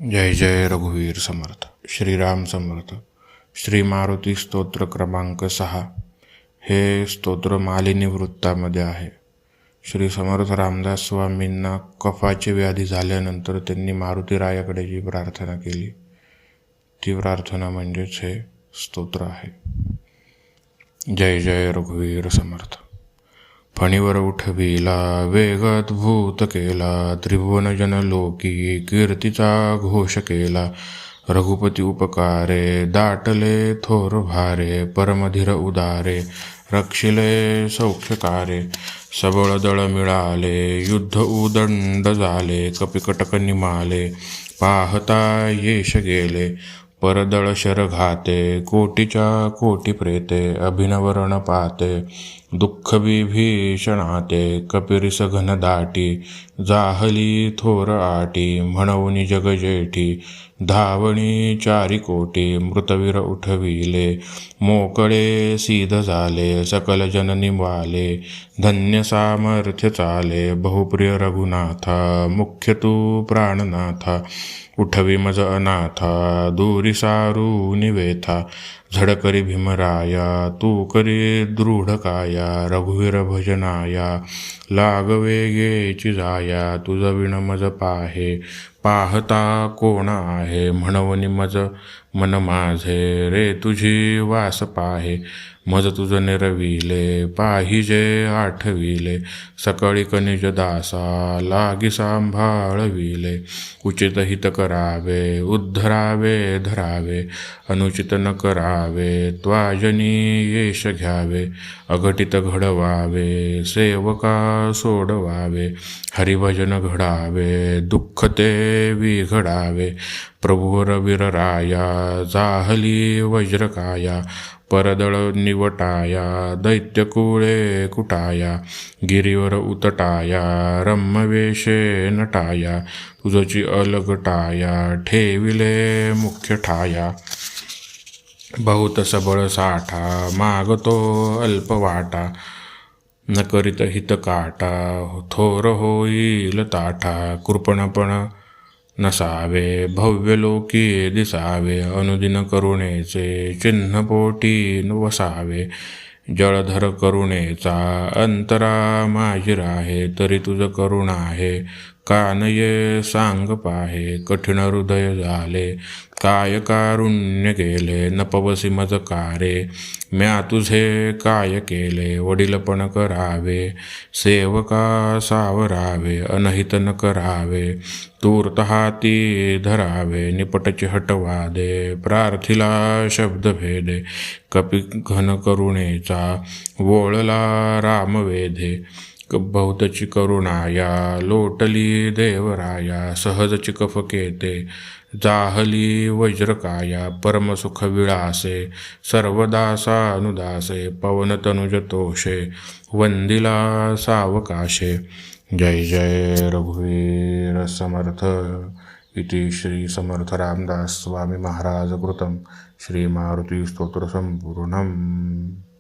जय जय रघुवीर समर्थ. श्रीराम समर्थ. श्री मारुती स्तोत्र क्रमांक 6. हे स्तोत्र मालिनी वृत्तामध्ये आहे. श्री समर्थ रामदास स्वामींना कफाची व्याधी झाल्यानंतर त्यांनी मारुतीरायाकडे जी प्रार्थना केली ती प्रार्थना म्हणजेच हे स्तोत्र आहे. जय जय रघुवीर समर्थ. फणीवर उठविला वेगात भूत केला, त्रिभुवन जन लोकी कीर्तीचा घोष केला. रघुपती उपकारे दाटले थोर भारे, परमधीर उदारे रक्षिले सौख्यकारे. सबळ दळ मिळाले युद्ध उदंड झाले, कपिकटक निमाले पाहता येश गेले. परदळ शरघाते कोटीच्या कोटी प्रेते, अभिनवरण पाते दुःख विभीषणाते. कपिरिस घन दाटी जाहली थोर आटी, म्हणून जग जेठी धावणी चारी कोटी. मृतवीर उठविले मोकळे सीध झाले, सकल जन निवाले धन्य सामर्थ्य चाले. बहुप्रिय रघुनाथा मुख्य तू प्राणनाथा, उठवी मज अनाथा दूरी सारू निवेथा. झडकरी भीमराया तू करी दृढ काया, रघुवीर भजनाया लागवे येची जाया. तुझ विण मज पाहे पाहता कोण आहे, म्हणवनी मज मन माझे रे तुझी वास पाहे. मज तुझ निरविले पाहिजे आठविले, सकाळी कनिज दासा लागी सांभाळविले. उचित हित करावे उद्धरावे धरावे, अनुचित न करावे त्वाजनी येश घ्यावे. अघटित घडवावे सेवका सोडवावे, हरिभजन घडावे दुःख ते विघडावे. प्रभुवर वीरराया जाहली वज्रकाया, परदळ निवटाया दैत्यकुळे कुटाया. गिरीवर उतटाया रम्यवेशे नटाया, तुझची अलगटाया ठेविले मुख्य ठाया. बहुत सबळ साठा मागतो अल्प वाटा, न करीत हित काटा थोर होईल ताठा. कृपणपण नसावे भव्य लोकी दिसावे, अनुदिन करुणेचे चिन्ह पोटी वसावे. जळधर करुणेचा अंतरा माझी राहे, तरी तुझ करुण आहे कानये सांग पाहे. कठीण हृदय झाले काय कारुण्य केले, न पवसी मज कारे म्या तुझे काय केले. वडीलपण करावे सेवका सावरावे, अनहित न करावे तूर्त हाती धरावे. निपटचे हटवादे प्रार्थिला शब्द भेदे, कपी घन करुणेचा वोळला रामवेधे. बहुतची करुणाया लोटली देवराया, सहजची कफकेते जाहली वज्रकाया. परमसुख विळासे सर्वदासानुदासे, पवन तनुज तोषे वंदिला सावकाशे. जय जय रघुवीर समर्थ. इति श्री समर्थ रामदास स्वामी महाराज कृतं श्री मारुती स्तोत्र संपूर्णम्.